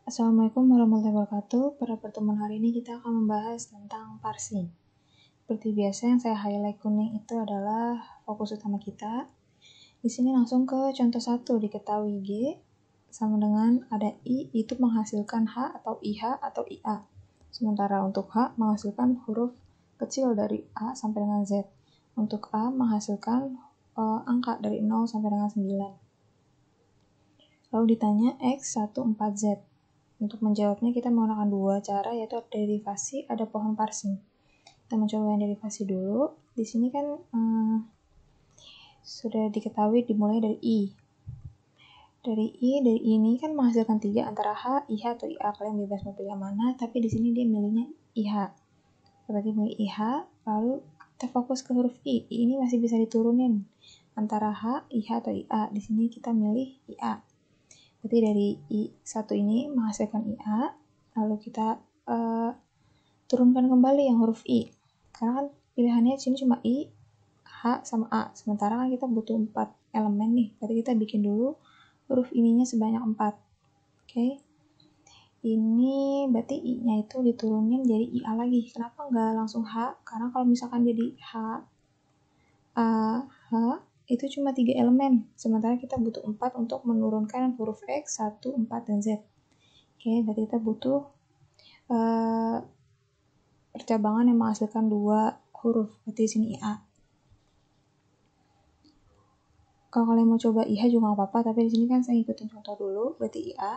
Assalamualaikum warahmatullahi wabarakatuh. Pada pertemuan hari ini kita akan membahas tentang parsing. Seperti biasa yang saya highlight kuning itu adalah fokus utama kita. Di sini langsung ke contoh 1, diketahui G sama dengan ada I itu menghasilkan H atau IH atau IA. Sementara untuk H menghasilkan huruf kecil dari A sampai dengan Z. Untuk A menghasilkan angka dari 0 sampai dengan 9. Lalu ditanya X 14Z. Untuk menjawabnya kita menggunakan dua cara, yaitu derivasi, ada pohon parsing. Kita mencoba yang derivasi dulu. Di sini kan sudah diketahui dimulai dari I. Dari ini kan menghasilkan 3 antara H, IH atau IA. Kalian bebas mau pilih yang mana, tapi di sini dia milihnya IH. Berarti milih IH, lalu kita fokus ke huruf I. Ini masih bisa diturunin antara H, IH atau IA. Di sini kita milih IA. Berarti dari I1 ini menghasilkan IA, lalu kita turunkan kembali yang huruf I. Karena kan pilihannya di sini cuma I, H, sama A. Sementara kan kita butuh 4 elemen nih. Berarti kita bikin dulu huruf ininya sebanyak 4. Oke. Ini berarti I-nya itu diturunin jadi IA lagi. Kenapa nggak langsung H? Karena kalau misalkan jadi H, A, H, itu cuma 3 elemen, sementara kita butuh 4 untuk menurunkan huruf X, 1, 4, dan Z. Oke, berarti kita butuh percabangan yang menghasilkan 2 huruf, berarti di sini IA. Kalau kalian mau coba IH juga nggak apa-apa, tapi di sini kan saya ikutin contoh dulu, berarti IA.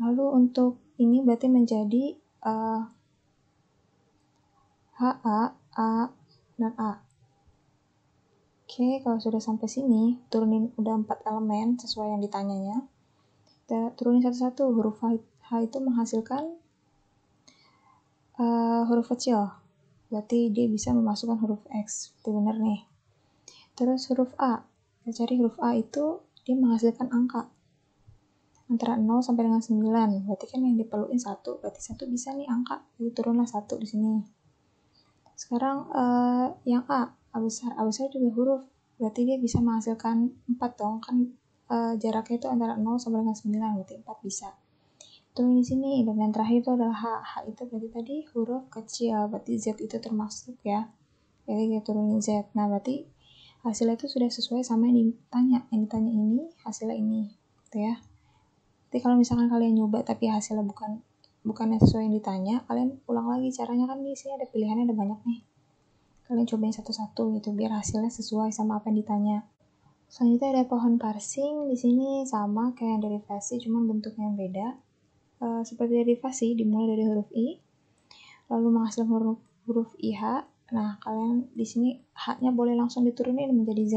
Lalu untuk ini berarti menjadi HA, A, dan A. Oke, kalau sudah sampai sini, turunin udah 4 elemen sesuai yang ditanyanya. Kita turunin satu-satu. Huruf H itu menghasilkan huruf kecil. Berarti dia bisa memasukkan huruf X. Itu benar nih. Terus huruf A. Kita cari huruf A itu dia menghasilkan angka. Antara 0 sampai dengan 9. Berarti kan yang diperluin 1. Berarti 1 bisa nih angka. Jadi turunlah 1 di sini. Sekarang yang A besar. A besar juga huruf. Berarti dia bisa menghasilkan 4 dong. Kan jaraknya itu antara 0 sampai dengan 9. Berarti 4 bisa. Turun di sini. Dan yang terakhir itu adalah H. H itu berarti tadi huruf kecil. Berarti Z itu termasuk ya. Jadi kita turunin Z. Nah berarti hasilnya itu sudah sesuai sama yang ditanya. Yang ditanya ini hasilnya ini. Gitu ya. Jadi kalau misalkan kalian nyoba tapi hasilnya bukan yang sesuai yang ditanya, kalian ulang lagi caranya. Kan di sini ada pilihannya, ada banyak nih. Kalian cobain satu-satu gitu biar hasilnya sesuai sama apa yang ditanya. Selanjutnya ada pohon parsing. Di sini sama kayak yang derivasi, cuma bentuknya yang beda. Seperti derivasi dimulai dari huruf I, lalu menghasilkan huruf IH. Nah, kalian di sini H-nya boleh langsung diturunin menjadi Z.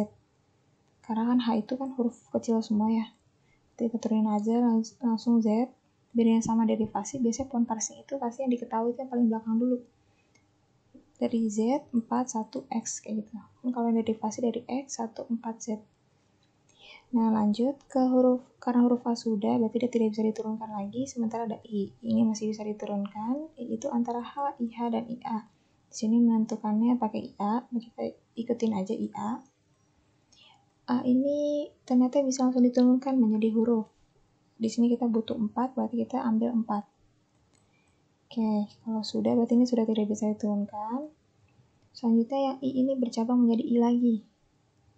Karena kan H itu kan huruf kecil semua ya. Jadi kita turunin aja langsung Z. Biar yang sama derivasi, biasanya pohon parsing itu pasti yang diketahui itu yang paling belakang dulu. Dari Z, 4, 1, X, kayak gitu. Dan kalau yang derivasi dari X, 1, 4, Z. Nah, lanjut ke karena huruf A sudah, berarti dia tidak bisa diturunkan lagi, sementara ada I. Ini masih bisa diturunkan, I itu antara H, IH, dan IA. Di sini menentukannya pakai IA, kita ikutin aja IA. A ini ternyata bisa langsung diturunkan menjadi huruf. Di sini kita butuh 4, berarti kita ambil 4. Oke, kalau sudah, berarti ini sudah tidak bisa diturunkan. Selanjutnya yang I ini bercabang menjadi I lagi.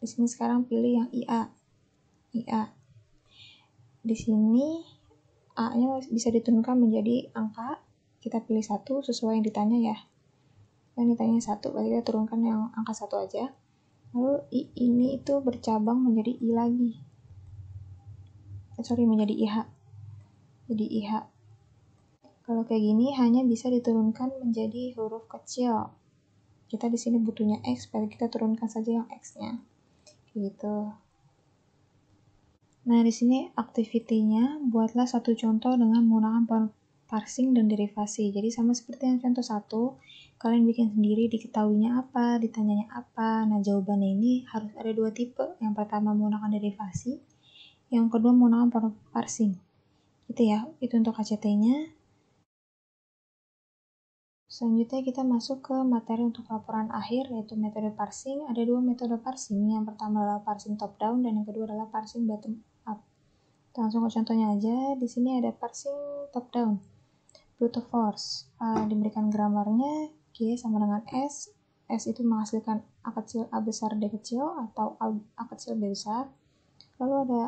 Di sini sekarang pilih yang IA. Di sini A-nya bisa diturunkan menjadi angka. Kita pilih 1 sesuai yang ditanya ya. Yang ditanya 1, berarti kita turunkan yang angka 1 aja. Lalu I ini itu bercabang menjadi I lagi. Menjadi IH. Jadi IH. Kalau kayak gini hanya bisa diturunkan menjadi huruf kecil. Kita di sini butuhnya X, berarti kita turunkan saja yang X-nya. Gitu. Nah, di sini aktivitinya buatlah satu contoh dengan menggunakan parsing dan derivasi. Jadi sama seperti yang contoh 1, kalian bikin sendiri diketahuinya apa, ditanyanya apa. Nah, jawabannya ini harus ada 2 tipe. Yang pertama menggunakan derivasi, yang kedua menggunakan parsing. Gitu ya, itu untuk KCT-nya. Selanjutnya kita masuk ke materi untuk laporan akhir, yaitu metode parsing. Ada 2 metode parsing. Yang pertama adalah parsing top down dan yang kedua adalah parsing bottom up. Kita langsung ke contohnya aja. Di sini ada parsing top down, brute force. Diberikan gramarnya G sama dengan S. S itu menghasilkan A kecil, A besar, D kecil, atau A kecil, B besar. Lalu ada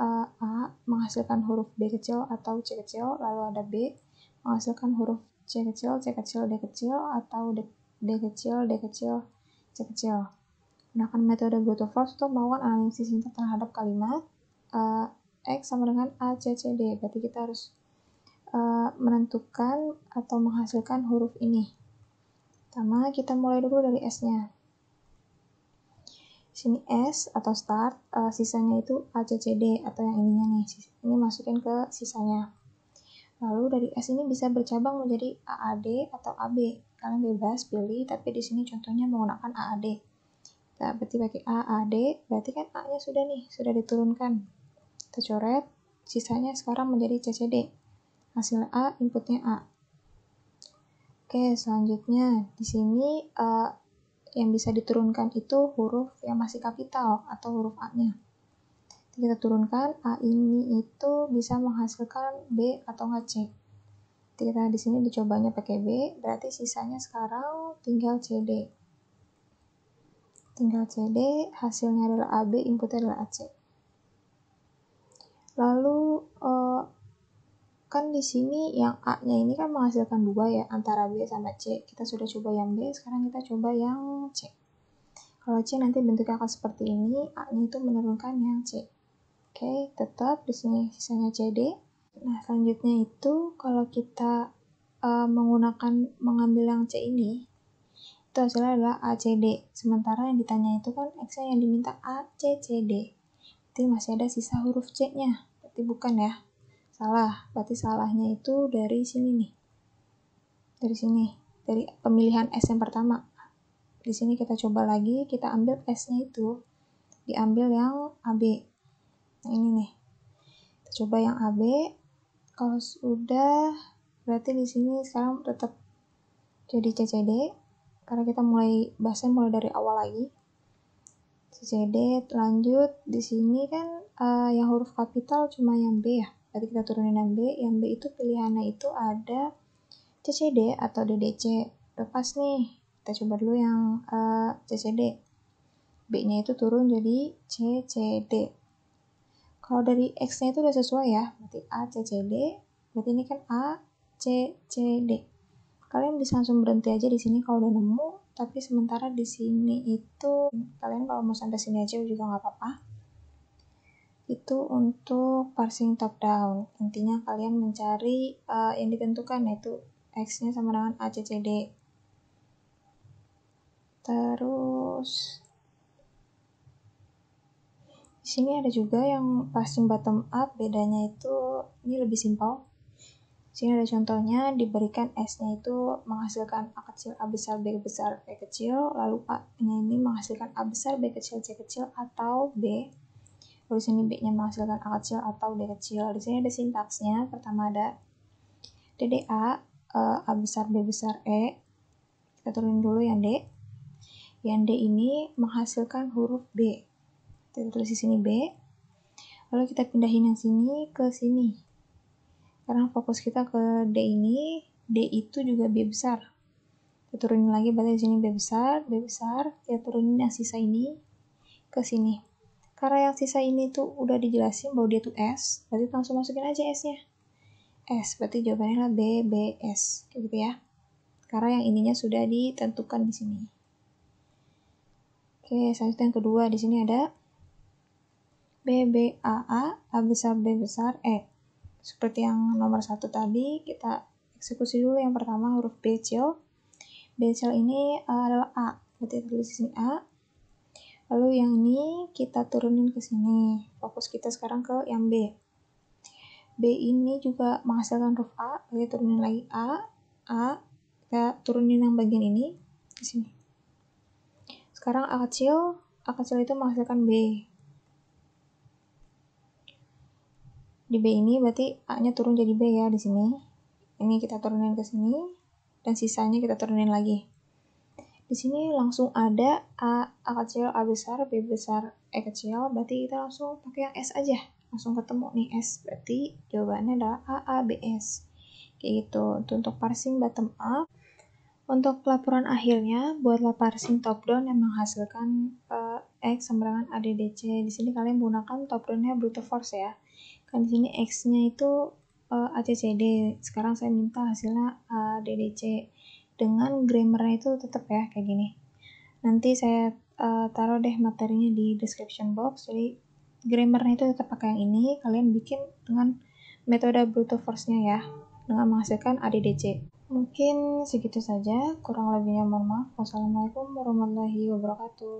A menghasilkan huruf B kecil atau C kecil. Lalu ada B menghasilkan huruf C kecil, D kecil, atau D kecil, D kecil, C kecil. Gunakan metode brute force untuk melakukan analisis singkat terhadap kalimat X sama dengan A, C, C, D. Berarti kita harus menentukan atau menghasilkan huruf ini. Pertama, kita mulai dulu dari S-nya. Sini S atau start, sisanya itu A, C, C, D atau yang ininya nih. Ini masukin ke sisanya. Lalu dari S ini bisa bercabang menjadi AAD atau AB. Kalian bebas pilih, tapi di sini contohnya menggunakan AAD. Nah, berarti pakai AAD, berarti kan A-nya sudah diturunkan. Kita coret, sisanya sekarang menjadi CCD. Hasil A, inputnya A. Oke, selanjutnya di sini yang bisa diturunkan itu huruf yang masih kapital atau huruf A-nya. Kita turunkan, A ini itu bisa menghasilkan B atau nggak C. Kita di sini dicobanya pakai B, berarti sisanya sekarang tinggal CD. Tinggal CD, hasilnya adalah AB, inputnya adalah AC. Lalu kan di sini yang A-nya ini kan menghasilkan 2 ya, antara B sama C. Kita sudah coba yang B, sekarang kita coba yang C. Kalau C nanti bentuknya akan seperti ini, A-nya itu menurunkan yang C. Oke, tetap di sini sisanya CD. Nah, selanjutnya itu kalau kita mengambil yang C ini, itu hasilnya adalah ACD. Sementara yang ditanya itu kan X-nya yang diminta ACCD. Berarti masih ada sisa huruf C-nya. Berarti bukan ya. Salah. Berarti salahnya itu dari sini nih. Dari sini. Dari pemilihan S yang pertama. Di sini kita coba lagi. Kita ambil S-nya itu. Diambil yang AB. Nah ini nih. Kita coba yang AB. Kalau sudah, berarti di sini sekarang tetap jadi CCD. Karena kita bahasnya mulai dari awal lagi. CCD, lanjut di sini kan yang huruf kapital cuma yang B ya. Berarti kita turunin yang B. Yang B itu pilihannya itu ada CCD atau DDC. Udah pas nih. Kita coba dulu yang CCD. B-nya itu turun jadi CCD. Kalau dari X-nya itu udah sesuai ya. Berarti A, CCD. Berarti ini kan A, CCD. Kalian bisa langsung berhenti aja di sini kalau udah nemu. Tapi sementara di sini itu kalian kalau mau sampai sini aja juga nggak apa-apa. Itu untuk parsing top down. Intinya kalian mencari yang ditentukan yaitu X-nya sama dengan ACCD. Terus di sini ada juga yang parsing bottom up, bedanya itu ini lebih simpel. Di sini ada contohnya, diberikan S-nya itu menghasilkan A kecil, A besar, B besar, E kecil, lalu A-nya ini menghasilkan A besar, B kecil, C kecil, atau B. Lalu di sini B-nya menghasilkan A kecil atau D kecil. Di sini ada sintaksnya. Pertama ada DDA, A besar, B besar, E. Kita turunin dulu yang D. Yang D ini menghasilkan huruf B. Kita tulis di sini B. Lalu kita pindahin yang sini ke sini. Karena fokus kita ke D ini, D itu juga B besar. Kita turunin lagi, berarti di sini B besar. Kita turunin yang sisa ini ke sini. Karena yang sisa ini tuh udah dijelasin bahwa dia tuh S, berarti langsung masukin aja S-nya. S, berarti jawabannya adalah B, B, S. Kayak gitu ya. Karena yang ininya sudah ditentukan di sini. Oke, selanjutnya yang kedua, di sini ada B, B, A, A besar, B besar, E. Seperti yang nomor 1 tadi, kita eksekusi dulu yang pertama huruf B kecil. B kecil ini adalah A, berarti kita tulis di sini A. Lalu yang ini kita turunin ke sini. Fokus kita sekarang ke yang B. B ini juga menghasilkan huruf A, kita turunin lagi A. Kita turunin yang bagian ini di sini. Sekarang A kecil itu menghasilkan B. Di B ini berarti A-nya turun jadi B ya di sini. Ini kita turunin ke sini dan sisanya kita turunin lagi. Di sini langsung ada A kecil, A besar, B besar, E kecil, berarti kita langsung pakai yang S aja. langsung ketemu nih S, berarti jawabannya adalah AABS. Kayak gitu. Itu untuk parsing bottom up. Untuk laporan akhirnya, buatlah parsing top down yang menghasilkan X sama dengan ADDC. Di sini kalian menggunakan top down-nya brute force ya. Kan di sini X-nya itu ACCD. Sekarang saya minta hasilnya ADDC. Dengan grammar-nya itu tetap ya kayak gini. Nanti saya taruh deh materinya di description box. Jadi grammar-nya itu tetap pakai yang ini. Kalian bikin dengan metode brute force-nya ya, dengan menghasilkan ADDC. Mungkin segitu saja, kurang lebihnya mohon maaf. Wassalamualaikum warahmatullahi wabarakatuh.